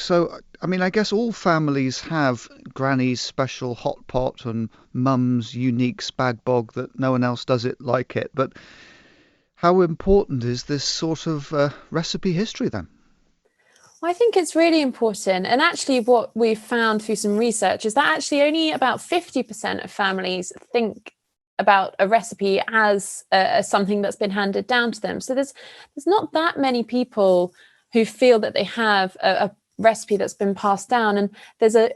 So, I mean, I guess all families have Granny's special hot pot and Mum's unique spag bog that no one else does it like it. But how important is this sort of recipe history then? Well, I think it's really important. And actually, what we've found through some research is that actually only about 50% of families think about a recipe as something that's been handed down to them. So there's not that many people who feel that they have a recipe that's been passed down. And there's a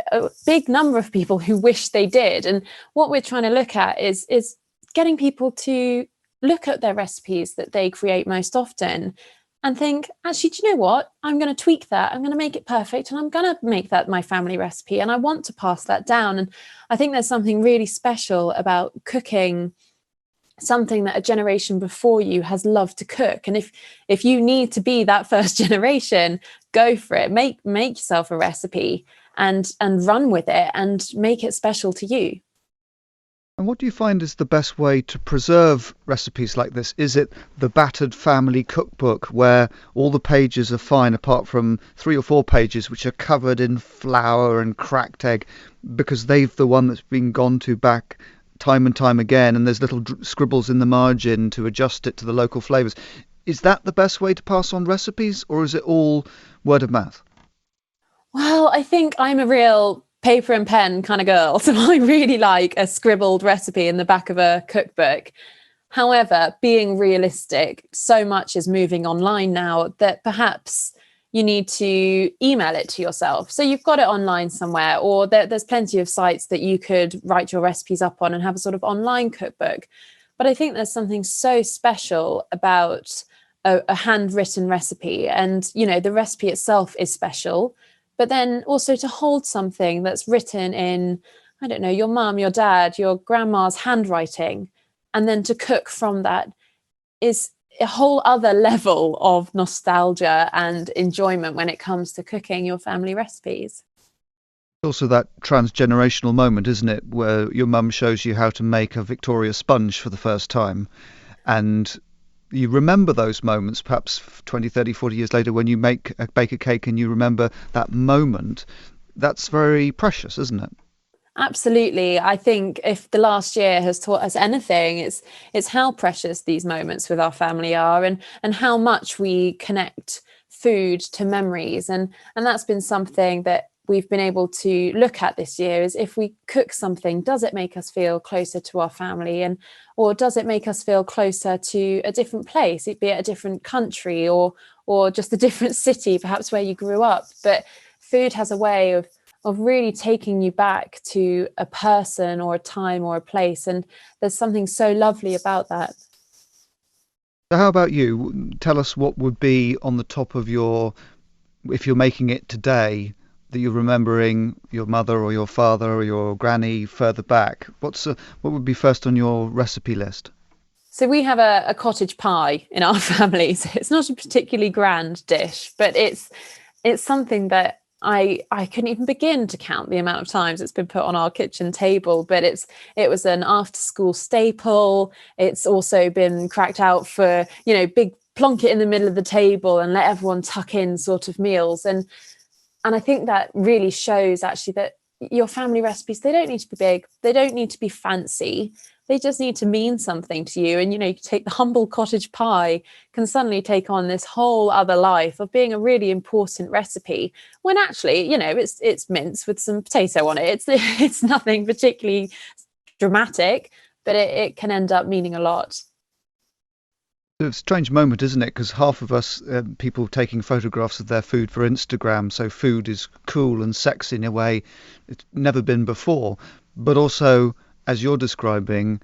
big number of people who wish they did. And what we're trying to look at is getting people to look at their recipes that they create most often and think, actually, do you know what? I'm going to tweak that. I'm going to make it perfect. And I'm going to make that my family recipe. And I want to pass that down. And I think there's something really special about cooking something that a generation before you has loved to cook. And if you need to be that first generation, go for it. Make yourself a recipe and run with it and make it special to you. And what do you find is the best way to preserve recipes like this? Is it the battered family cookbook where all the pages are fine apart from 3 or 4 pages which are covered in flour and cracked egg because they've the one that's been gone to back time and time again and there's little scribbles in the margin to adjust it to the local flavours? Is that the best way to pass on recipes, or is it all word of mouth? Well, I think I'm a real paper and pen kind of girl. So I really like a scribbled recipe in the back of a cookbook. However, being realistic, so much is moving online now that perhaps you need to email it to yourself. So you've got it online somewhere, or there's plenty of sites that you could write your recipes up on and have a sort of online cookbook. But I think there's something so special about a handwritten recipe. And, the recipe itself is special. But then also to hold something that's written in, I don't know, your mum, your dad, your grandma's handwriting, and then to cook from that is a whole other level of nostalgia and enjoyment when it comes to cooking your family recipes. Also that transgenerational moment, isn't it, where your mum shows you how to make a Victoria sponge for the first time, and you remember those moments perhaps 20, 30, 40 years later when you bake a cake and you remember that moment. That's very precious, isn't it? Absolutely. I think if the last year has taught us anything, it's how precious these moments with our family are, and how much we connect food to memories. And that's been something that we've been able to look at this year, is if we cook something, does it make us feel closer to our family, or does it make us feel closer to a different place, be it a different country or just a different city, perhaps where you grew up. But food has a way of really taking you back to a person or a time or a place. And there's something so lovely about that. So how about you? Tell us what would be on the top of your, if you're making it today, that you're remembering your mother or your father or your granny further back. What would be first on your recipe list? So we have a cottage pie in our family. So it's not a particularly grand dish, but it's something that I couldn't even begin to count the amount of times it's been put on our kitchen table. But it was an after school staple. It's also been cracked out for, big plonk it in the middle of the table and let everyone tuck in sort of meals. And I think that really shows actually that your family recipes, they don't need to be big, they don't need to be fancy, they just need to mean something to you. And you take the humble cottage pie can suddenly take on this whole other life of being a really important recipe, when actually it's mince with some potato on it. It's nothing particularly dramatic, but it can end up meaning a lot. It's a strange moment, isn't it? Because half of us, people taking photographs of their food for Instagram, so food is cool and sexy in a way it's never been before. But also, as you're describing,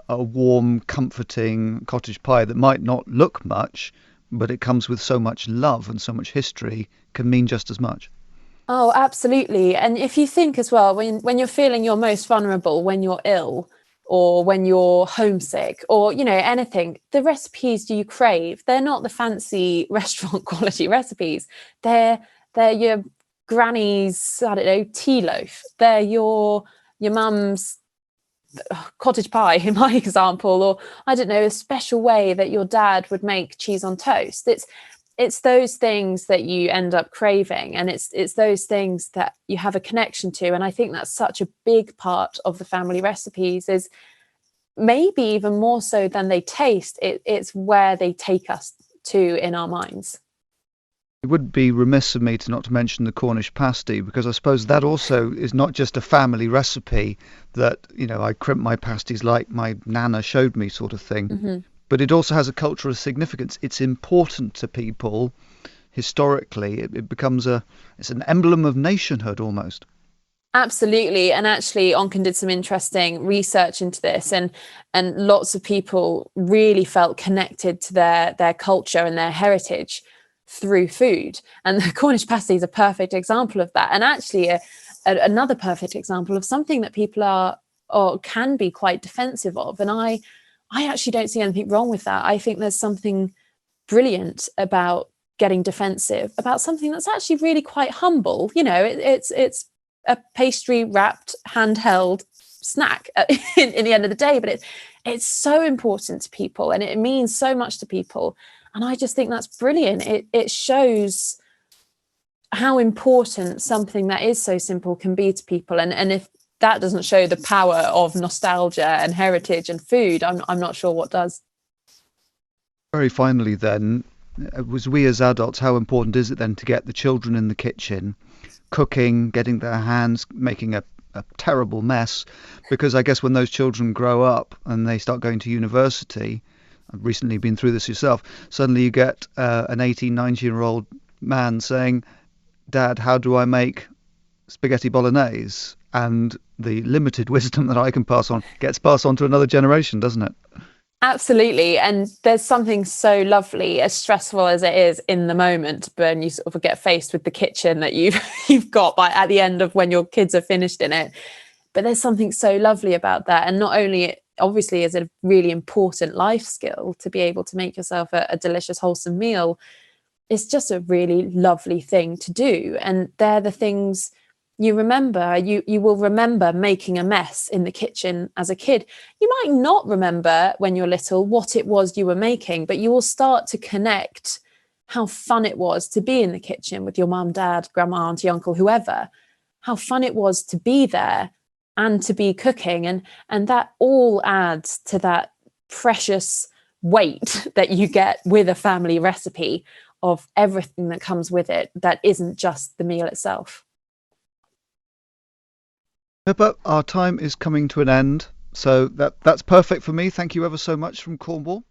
a warm, comforting cottage pie that might not look much, but it comes with so much love and so much history, can mean just as much. Oh, absolutely. And if you think as well, when you're feeling your most vulnerable, when you're ill or when you're homesick or, anything, the recipes you crave, they're not the fancy restaurant quality recipes. They're your granny's, I don't know, tea loaf. They're your mum's cottage pie in my example, or I don't know, a special way that your dad would make cheese on toast. it's those things that you end up craving, and it's those things that you have a connection to. And I think that's such a big part of the family recipes, is maybe even more so than they taste, it's where they take us to in our minds. It would be remiss of me to not to mention the Cornish pasty, because I suppose that also is not just a family recipe that, I crimp my pasties like my nana showed me sort of thing, but it also has a cultural significance. It's important to people historically. It becomes it's an emblem of nationhood almost. Absolutely. And actually, Onken did some interesting research into this, and lots of people really felt connected to their culture and their heritage through food. And the Cornish pasty is a perfect example of that. And actually, another perfect example of something that people are or can be quite defensive of. And I actually don't see anything wrong with that. I think there's something brilliant about getting defensive about something that's actually really quite humble. It's a pastry wrapped handheld snack in the end of the day, but it's so important to people and it means so much to people. And I just think that's brilliant. It shows how important something that is so simple can be to people. And if that doesn't show the power of nostalgia and heritage and food, I'm not sure what does. Very finally then, was we as adults, how important is it then to get the children in the kitchen, cooking, getting their hands, making a terrible mess? Because I guess when those children grow up and they start going to university, I've recently been through this yourself, suddenly you get an 18, 19-year-old man saying, Dad, how do I make spaghetti bolognese? And the limited wisdom that I can pass on gets passed on to another generation, doesn't it? Absolutely. And there's something so lovely, as stressful as it is in the moment, when you sort of get faced with the kitchen that you've got at the end of when your kids are finished in it. But there's something so lovely about that. And not only, obviously, is it a really important life skill to be able to make yourself a delicious, wholesome meal, it's just a really lovely thing to do. And they're the things you remember. You will remember making a mess in the kitchen as a kid. You might not remember when you're little what it was you were making, but you will start to connect how fun it was to be in the kitchen with your mum, dad, grandma, auntie, uncle, whoever, how fun it was to be there and to be cooking. And that all adds to that precious weight that you get with a family recipe of everything that comes with it that isn't just the meal itself. Pippa, our time is coming to an end, so that's perfect for me. Thank you ever so much from Cornwall.